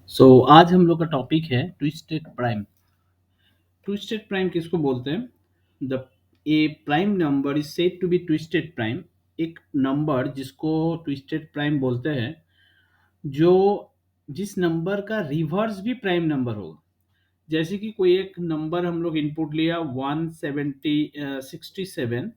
आज हम लोग का टॉपिक है ट्विस्टेड प्राइम। ट्विस्टेड प्राइम किसको बोलते हैं? The a prime number is said to be twisted prime. एक नंबर जिसको ट्विस्टेड प्राइम बोलते हैं, जो जिस नंबर का रिवर्स भी प्राइम नंबर होगा। जैसे कि कोई एक नंबर हम लोग इनपुट लिया 167,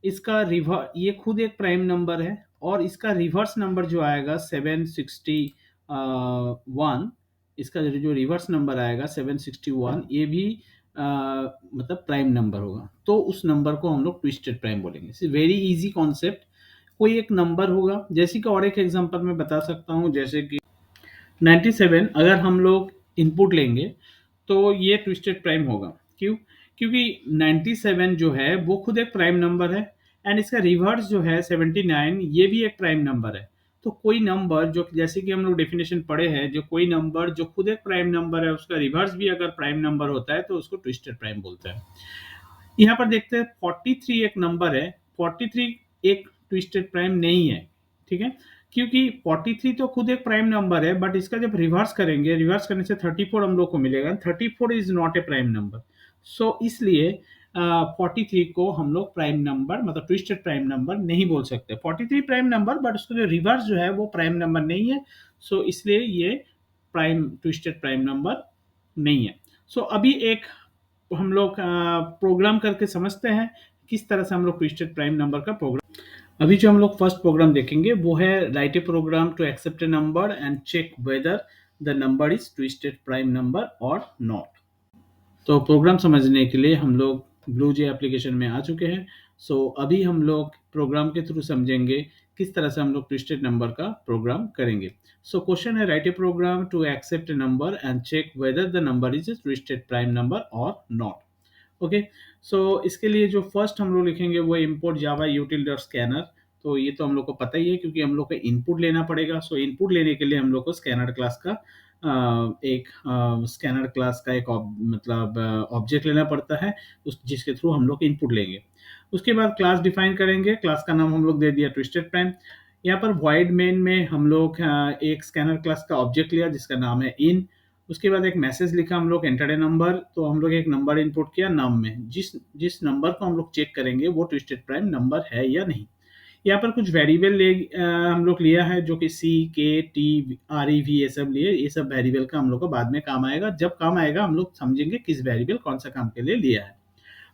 इसका रिवर्स, ये खुद एक प्राइम नंबर है और इसका रिवर्स नंबर जो आएगा 761, इसका जो रिवर्स नंबर आएगा 761, ये भी मतलब प्राइम नंबर होगा। तो उस नंबर को हम लोग ट्विस्टेड प्राइम बोलेंगे। Very easy concept. कोई एक नंबर होगा, जैसे कि और एक एग्जांपल मैं बता सकता हूँ, जैसे कि 97 अगर हम लोग इनपुट लेंगे तो ये ट्विस्टेड प्राइम होगा। क्यों? क्योंकि 97 जो है वो खुद एक प्राइम नंबर है एंड इसका रिवर्स जो है 79, ये भी एक प्राइम नंबर है। तो कोई नंबर जो, जैसे कि हम लोग डेफिनेशन पढ़े हैं, जो कोई नंबर जो खुद एक प्राइम नंबर है उसका रिवर्स भी अगर प्राइम नंबर होता है तो उसको ट्विस्टेड प्राइम बोलते हैं। यहाँ पर देखते हैं 43 एक नंबर है। 43 एक ट्विस्टेड प्राइम नहीं है, ठीक है? क्योंकि 43 तो खुद एक प्राइम नंबर है, बट इसका जब रिवर्स करेंगे, रिवर्स करने से 34 हम लोग को मिलेगा। 34 is not a prime number. So इसलिए 43 को हम लोग प्राइम नंबर, मतलब ट्विस्टेड प्राइम नंबर नहीं बोल सकते। 43 प्राइम नंबर, बट उसका जो रिवर्स जो है वो प्राइम नंबर नहीं है। सो इसलिए ये प्राइम ट्विस्टेड प्राइम नंबर नहीं है। अभी एक हम लोग प्रोग्राम करके समझते हैं किस तरह से हम लोग ट्विस्टेड प्राइम नंबर का प्रोग्राम। अभी जो हम लोग फर्स्ट प्रोग्राम देखेंगे वो है write a program to accept a number and check whether the number is twisted prime number और नॉट। तो प्रोग्राम समझने के लिए हम लोग ब्लू जे एप्लीकेशन में आ चुके हैं। अभी हम लोग प्रोग्राम के थ्रू समझेंगे किस तरह से हम लोग ट्विस्टेड नंबर का प्रोग्राम करेंगे। क्वेश्चन है write a program to accept a number and check whether the number is a twisted prime number और नॉट। ओके। इसके लिए जो फर्स्ट हम लोग लिखेंगे वो import Java util dot scanner. तो ये तो हम लोग को पता ही है क्योंकि हम लोग को इनपुट लेना पड़ेगा। इनपुट लेने के लिए हम लोग को स्कैनर क्लास का एक स्कैनर क्लास का एक मतलब ऑब्जेक्ट लेना पड़ता है, उस जिसके थ्रू हम लोग इनपुट लेंगे। उसके बाद क्लास डिफाइन करेंगे। क्लास का नाम हम लोग दे दिया ट्विस्टेड प्राइम। यहाँ पर void मेन में हम लोग एक स्कैनर क्लास का ऑब्जेक्ट लिया जिसका नाम है इन। उसके बाद एक मैसेज लिखा हम लोग एंटर ए नंबर। तो हम लोग एक नंबर इनपुट किया नाम में, जिस जिस नंबर को हम लोग चेक करेंगे वो ट्विस्टेड प्राइम नंबर है या नहीं। यहाँ पर कुछ वेरिएबल हम लोग लिया है, जो कि सी के टी आर ई वी ये सब लिए। ये सब वेरिएबल का हम लोग को बाद में काम आएगा। जब काम आएगा हम लोग समझेंगे किस वेरिएबल कौन सा काम के लिए लिया है।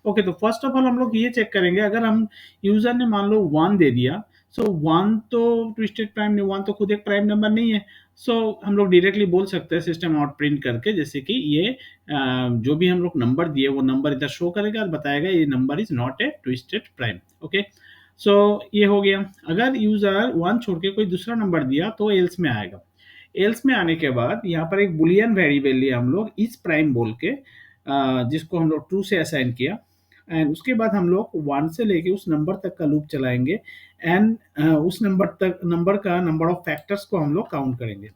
ओके, तो फर्स्ट ऑफ ऑल हम लोग ये चेक करेंगे, अगर हम यूजर ने मान लो 1 दे दिया, 1 तो ट्विस्टेड प्राइम नहीं, 1 तो खुद एक प्राइम नंबर नहीं है। हम लोग डायरेक्टली बोल सकते हैं सिस्टम आउट प्रिंट करके, जैसे कि ये जो भी हम लोग नंबर दिए वो नंबर इधर शो करेगा और बताएगा ये number is not a twisted prime. Okay, ये हो गया। अगर यूजर 1 छोड़ के कोई दूसरा नंबर दिया तो एल्स में आएगा। एल्स में आने के बाद यहाँ पर एक बुलियन वेरिएबल लिया हम लोग इस प्राइम बोल के, जिसको हम लोग ट्रू से असाइन किया। एंड उसके बाद हम लोग 1 से लेके उस नंबर तक का लूप चलाएंगे एंड उस नंबर का नंबर ऑफ फैक्टर्स को हम लोग काउंट करेंगे।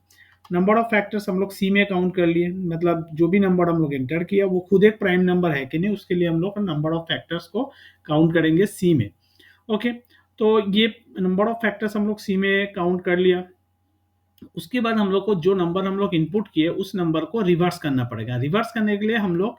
नंबर ऑफ फैक्टर्स हम लोग सी में काउंट कर लिए, मतलब जो भी नंबर हम लोग एंटर किया वो खुद एक प्राइम नंबर है कि नहीं, उसके लिए हम लोग नंबर ऑफ फैक्टर्स को काउंट करेंगे सी में। ओके, तो ये नंबर ऑफ फैक्टर्स हम लोग सी में काउंट कर लिया। उसके बाद हम लोग को जो नंबर हम लोग इनपुट किए उस नंबर को रिवर्स करना पड़ेगा। रिवर्स करने के लिए हम लोग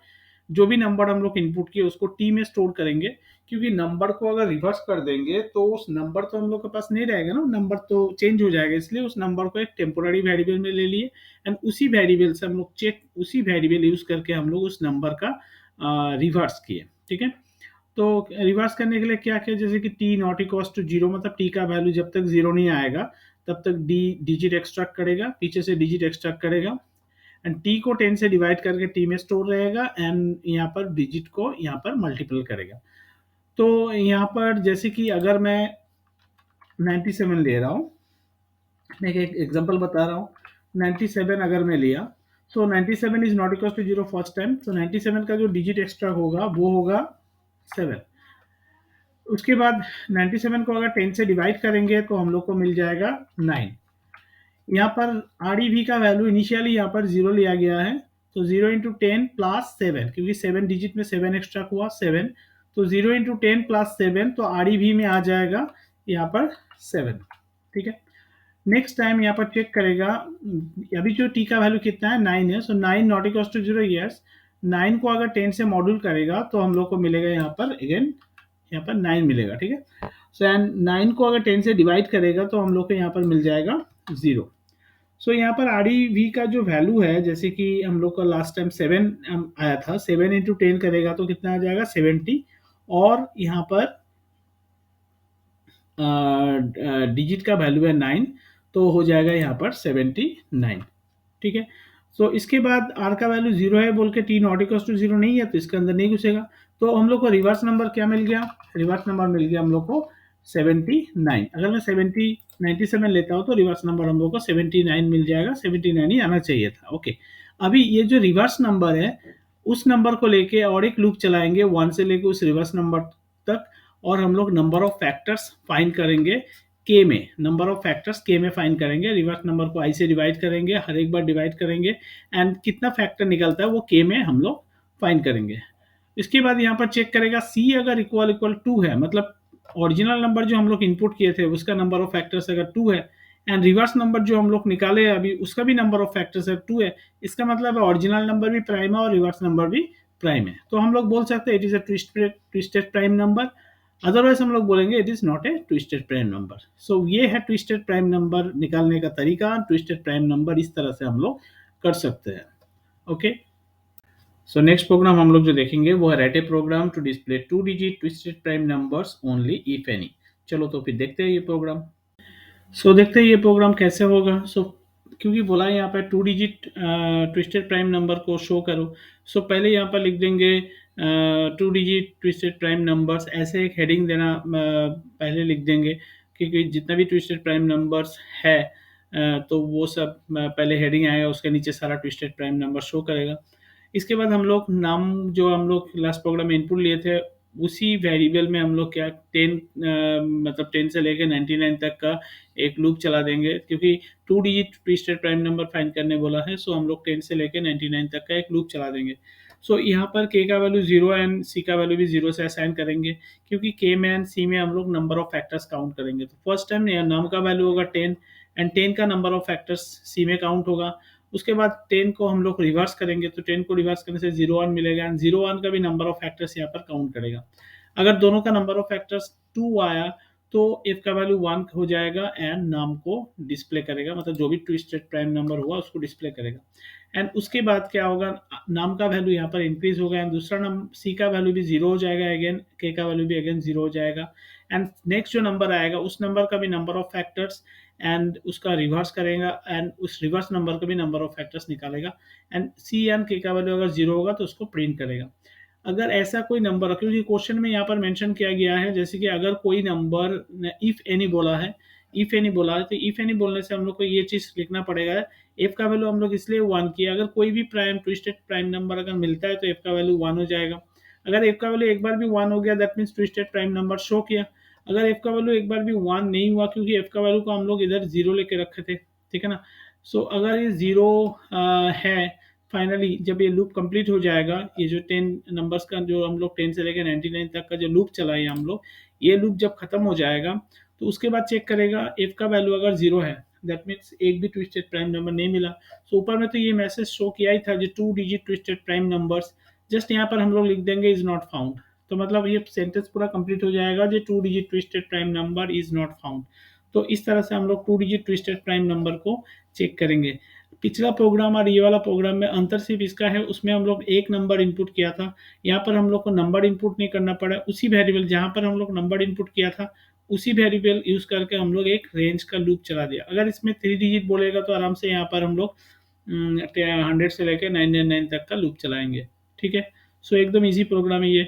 जो भी नंबर हम लोग इनपुट किए उसको टी में स्टोर करेंगे, क्योंकि नंबर को अगर रिवर्स कर देंगे तो उस नंबर तो हम लोग के पास नहीं रहेगा ना, नंबर तो चेंज हो जाएगा। इसलिए उस नंबर को एक टेम्पोररी वेरिएबल में ले लिए एंड उसी वेरिएबल से हम लोग उसी वेरिएबल यूज करके हम लोग उस नंबर का रिवर्स किए। ठीक है, तो रिवर्स करने के लिए क्या किया, जैसे कि t not equals to zero, मतलब टी का वैल्यू जब तक जीरो नहीं आएगा तब तक डिजिट एक्सट्रैक्ट करेगा, पीछे से डिजिट एक्सट्रैक्ट करेगा एंड टी को 10 से डिवाइड करके टी में स्टोर रहेगा एंड यहाँ पर डिजिट को यहाँ पर मल्टीपल करेगा। तो यहाँ पर जैसे कि अगर मैं 97 ले रहा हूँ, मैं एक एग्जांपल बता रहा हूँ। 97 अगर मैं लिया तो 97 is not equal to zero first time, तो 97 का जो डिजिट एक्स्ट्रा होगा वो होगा 7। उसके बाद 97 को अगर 10 से डिवाइड करेंगे तो हम लोग को मिल जाएगा 9। यहाँ पर आर ई वी का वैल्यू इनिशियली यहाँ पर 0 लिया गया है, तो 0 इंटू 10 प्लस 7, क्योंकि 7 डिजिट में 7 एक्स्ट्रा हुआ 7, तो 0 इंटू 10 प्लस 7, तो आर ई वी में आ जाएगा यहाँ पर 7। ठीक है, नेक्स्ट टाइम यहाँ पर चेक करेगा, अभी जो टी का वैल्यू कितना है 9 है, सो 9 नॉट इक्वल्स टू 0, यस 9 को अगर 10 से मॉड्यूल करेगा तो हम लोग को मिलेगा यहाँ पर अगेन यहाँ पर 9 मिलेगा, ठीक है। सो एंड 9 को अगर 10 से डिवाइड करेगा तो हम लोग को यहाँ पर मिल जाएगा 0। सो यहाँ पर आर डी वी का जो वैल्यू है, जैसे कि हम लोग का लास्ट टाइम 7 आया था, 7 इंटू 10 करेगा तो कितना आ जाएगा 70, और यहाँ पर डिजिट का वैल्यू है 9, तो हो जाएगा यहाँ पर 79, ठीक है। सो इसके बाद आर का वैल्यू 0 है बोल के टी नॉट इक्वल टू 0 नहीं है, तो इसके अंदर नहीं घुसेगा। तो हम लोग को रिवर्स नंबर क्या मिल गया, रिवर्स नंबर मिल गया हम लोग को 79। अगर मैं 97 लेता हूँ तो रिवर्स नंबर हम लोग को 79 मिल जाएगा, 79 ही आना चाहिए था, ओके। अभी ये जो रिवर्स नंबर है उस नंबर को लेके और एक लूप चलाएंगे 1 से लेके उस रिवर्स नंबर तक, और हम लोग नंबर ऑफ फैक्टर्स फाइंड करेंगे के में, नंबर ऑफ फैक्टर्स के में फाइंड करेंगे। रिवर्स नंबर को आई से डिवाइड करेंगे, हर एक बार डिवाइड करेंगे, एंड कितना फैक्टर निकलता है वो के में हम लोग फाइंड करेंगे। इसके बाद यहाँ पर चेक करेगा सी अगर इक्वल इक्वल 2 है, मतलब ओरिजिनल नंबर जो हम लोग इनपुट किए थे उसका नंबर ऑफ फैक्टर्स अगर 2 है, एंड रिवर्स नंबर जो हम लोग निकाले अभी उसका भी नंबर ऑफ फैक्टर्स है 2 है, इसका मतलब है ओरिजिनल नंबर भी प्राइम है और रिवर्स नंबर भी प्राइम है, तो हम लोग बोल सकते हैं it is a twisted prime number. Otherwise हम लोग बोलेंगे it is not a twisted prime number. So ये है ट्विस्टेड प्राइम नंबर निकालने का तरीका। ट्विस्टेड प्राइम नंबर इस तरह से हम लोग कर सकते हैं, ओके। सो नेक्स्ट प्रोग्राम हम लोग जो देखेंगे वो है write a program to display 2 digit twisted prime numbers only if any. चलो तो फिर देखते हैं ये प्रोग्राम। सो देखते हैं ये प्रोग्राम कैसे होगा। सो क्योंकि बोला है यहाँ पर 2 डिजिट ट्विस्टेड प्राइम नंबर को शो करो, सो पहले यहाँ पर लिख देंगे 2 डिजिट ट्विस्टेड प्राइम नंबर्स, ऐसे एक हेडिंग देना पहले लिख देंगे, क्योंकि जितना भी ट्विस्टेड प्राइम नंबर्स है तो वो सब पहले हेडिंग आएगा, उसके नीचे सारा ट्विस्टेड प्राइम नंबर शो करेगा। इसके बाद हम लोग नाम जो हम लोग लास्ट प्रोग्राम में इनपुट लिए थे उसी वेरिएबल में हम लोग क्या 10 मतलब 10 से लेकर 99 तक का एक लूप चला देंगे, क्योंकि 2 digit twisted prime number find करने बोला है, सो हम लोग 10 से लेकर 99 तक का एक लूप चला देंगे। सो यहाँ पर के का वैल्यू 0 एंड सी का वैल्यू भी 0 से असाइन करेंगे, क्योंकि के में एंड सी में हम लोग नंबर ऑफ फैक्टर्स काउंट करेंगे। तो फर्स्ट टाइम नाम का वैल्यू होगा 10 एंड 10 का नंबर ऑफ फैक्टर्स सी में काउंट होगा। उसके बाद 10 को हम लोग रिवर्स करेंगे, तो 10 को रिवर्स करने से 01 मिलेगा, एंड 01 का भी नंबर ऑफ फैक्टर्स यहाँ पर काउंट करेगा। अगर दोनों का नंबर ऑफ फैक्टर्स 2 आया तो एफ का वैल्यू 1 हो जाएगा एंड नाम को डिस्प्ले करेगा, मतलब जो भी ट्विस्टेड प्राइम नंबर हुआ उसको डिस्प्ले करेगा। एंड उसके बाद क्या होगा, नाम का वैल्यू यहाँ पर इंक्रीज होगा, एंड दूसरा नंबर सी का वैल्यू भी 0 हो जाएगा अगेन, के का वैल्यू भी अगेन 0 हो जाएगा, एंड नेक्स्ट जो नंबर आएगा उस नंबर का भी नंबर ऑफ फैक्टर्स एंड उसका रिवर्स करेगा, एंड उस रिवर्स नंबर का भी नंबर ऑफ फैक्टर्स निकालेगा, एंड सी एंड के का वैल्यू अगर 0 होगा तो उसको प्रिंट करेगा। अगर ऐसा कोई नंबर, क्योंकि क्वेश्चन में यहाँ पर मेंशन किया गया है जैसे कि अगर कोई नंबर इफ एनी बोला है, इफ एनी बोला है, तो इफ एनी बोलने से हम लोग को ये चीज लिखना पड़ेगा, एफ का वैल्यू हम लोग इसलिए 1 किया, अगर कोई भी प्राइम ट्विस्टेड प्राइम नंबर अगर मिलता है तो एफ का वैल्यू 1 हो जाएगा। अगर एफ का वैल्यू एक बार भी 1 हो गया that means twisted prime number show किया। अगर एफ का वैल्यू एक बार भी 1 नहीं हुआ, क्योंकि एफ का वैल्यू को हम लोग इधर 0 लेके रखे थे, ठीक है ना। सो अगर ये 0 है, फाइनली जब ये लूप कंप्लीट हो जाएगा, ये जो 10 नंबर्स का जो हम लोग 10 से लेकर 99 तक का जो लूप चलाए हम लोग, ये लूप जब खत्म हो जाएगा तो उसके बाद चेक करेगा एफ का वैल्यू अगर 0 है दैट मीन्स एक भी ट्विस्टेड प्राइम नंबर नहीं मिला। सो ऊपर में तो ये मैसेज शो किया ही था जो 2 digit twisted prime numbers, just यहाँ पर हम लोग लिख देंगे इज नॉट फाउंड, तो मतलब ये सेंटेंस पूरा कंप्लीट हो जाएगा जो 2 digit twisted prime number is not found. तो इस तरह से हम लोग 2 डिजिट ट्विस्टेड प्राइम नंबर को चेक करेंगे। पिछला प्रोग्राम और ये वाला प्रोग्राम में अंतर सिर्फ इसका है, उसमें हम लोग एक नंबर इनपुट किया था, यहाँ पर हम लोग को नंबर इनपुट नहीं करना पड़ा, उसी वेरिएबल जहाँ पर हम लोग नंबर इनपुट किया था उसी वेरिएबल यूज करके हम लोग एक रेंज का लूप चला दिया। अगर इसमें 3 डिजिट बोलेगा तो आराम से यहाँ पर हम लोग 100 से लेकर 999 तक का लूप चलाएंगे, ठीक है। सो एकदम इजी प्रोग्राम है ये।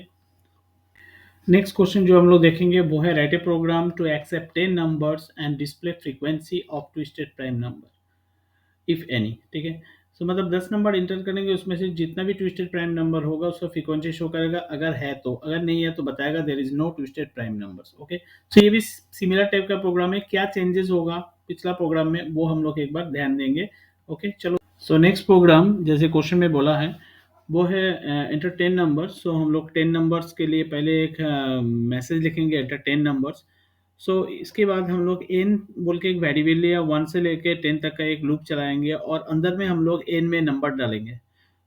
नेक्स्ट क्वेश्चन जो हम लोग देखेंगे वो है write a program to accept 10 numbers and display frequency of twisted prime number if any, ठीक है। सो मतलब 10 नंबर इंटर करेंगे, उसमें से जितना भी ट्विस्टेड प्राइम नंबर होगा उसका फ्रीक्वेंसी शो करेगा, अगर है तो, अगर नहीं है तो बताएगा there is no twisted prime numbers, okay. So ये भी सिमिलर टाइप का प्रोग्राम है, क्या चेंजेस होगा पिछला प्रोग्राम में वो हम लोग एक बार ध्यान देंगे, ओके। चलो सो नेक्स्ट प्रोग्राम जैसे क्वेश्चन में बोला है वो है एंटर 10 नंबर्स। सो हम लोग 10 नंबर्स के लिए पहले एक मैसेज लिखेंगे एंटर 10 नंबर्स। सो इसके बाद हम लोग एन बोल के एक वेरिएबल या 1 से लेके 10 तक का एक लूप चलाएंगे और अंदर में हम लोग एन में नंबर डालेंगे।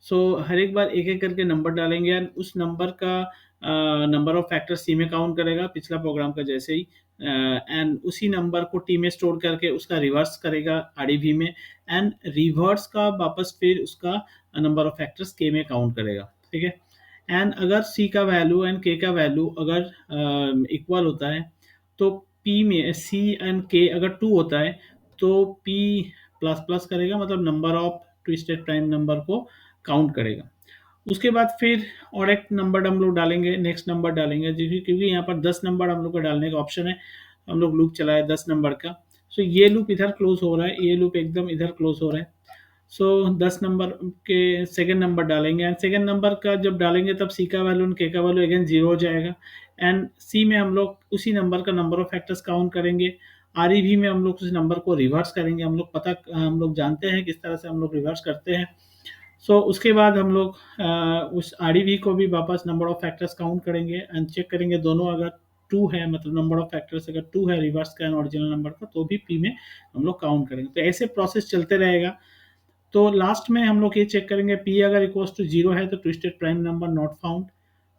सो हर एक बार एक एक करके नंबर डालेंगे एंड उस नंबर का नंबर ऑफ फैक्टर सी में काउंट करेगा पिछला प्रोग्राम का जैसे ही, एंड उसी नंबर को टी में स्टोर करके उसका रिवर्स करेगा आरडीवी में, एंड रिवर्स का वापस फिर उसका नंबर ऑफ फैक्टर्स के में काउंट करेगा। ठीक है। एंड अगर सी का वैल्यू एंड के का वैल्यू अगर इक्वल होता है तो पी में सी एंड के अगर टू होता है तो पी प्लस प्लस करेगा, मतलब number of twisted prime number को काउंट करेगा। उसके बाद फिर और एक नंबर हम लोग डालेंगे, नेक्स्ट नंबर डालेंगे क्योंकि यहाँ पर 10 नंबर हम लोग को डालने का ऑप्शन है। हम लोग लूप चलाए 10 नंबर का। सो ये लूप इधर क्लोज हो रहा है, ये लूप एकदम इधर क्लोज हो रहा है। सो 10 नंबर के सेकेंड नंबर डालेंगे एंड सेकेंड नंबर का जब डालेंगे तब सी का वैल्यू और के का वैल्यू अगेन जीरो हो जाएगा। एंड सी में हम लोग उसी नंबर का नंबर ऑफ फैक्टर्स काउंट करेंगे। आर ई भी में हम लोग उस नंबर को रिवर्स करेंगे। हम लोग जानते हैं किस तरह से हम लोग रिवर्स करते हैं। उसके बाद हम लोग उस आर ई भी को भी वापस नंबर ऑफ फैक्टर्स काउंट करेंगे एंड चेक करेंगे दोनों अगर टू है, मतलब नंबर ऑफ फैक्टर्स अगर टू है रिवर्स का एंड ओरिजिनल नंबर का, तो भी पी में हम लोग काउंट करेंगे। तो ऐसे प्रोसेस चलते रहेगा। तो लास्ट में हम लोग ये चेक करेंगे पी अगर इक्वल्स टू जीरो है तो twisted prime number not found,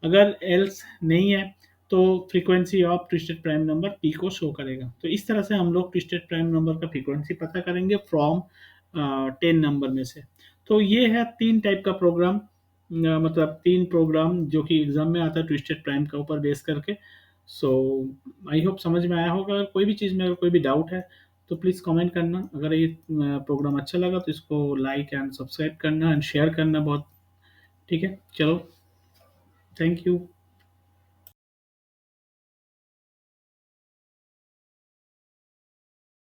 अगर एल्स नहीं है तो frequency of twisted prime number P को शो करेगा। तो इस तरह से हम लोग ट्विस्टेड प्राइम नंबर का फ्रीक्वेंसी पता करेंगे फ्रॉम 10 नंबर में से। तो ये है तीन टाइप का प्रोग्राम, मतलब तीन प्रोग्राम जो कि एग्जाम में आता है ट्विस्टेड प्राइम का ऊपर बेस करके। सो आई होप समझ में आया होगा। अगर कोई भी चीज़ में अगर कोई भी डाउट है तो प्लीज़ कमेंट करना। अगर ये प्रोग्राम अच्छा लगा तो इसको लाइक एंड सब्सक्राइब करना एंड शेयर करना बहुत। ठीक है, चलो, थैंक यू।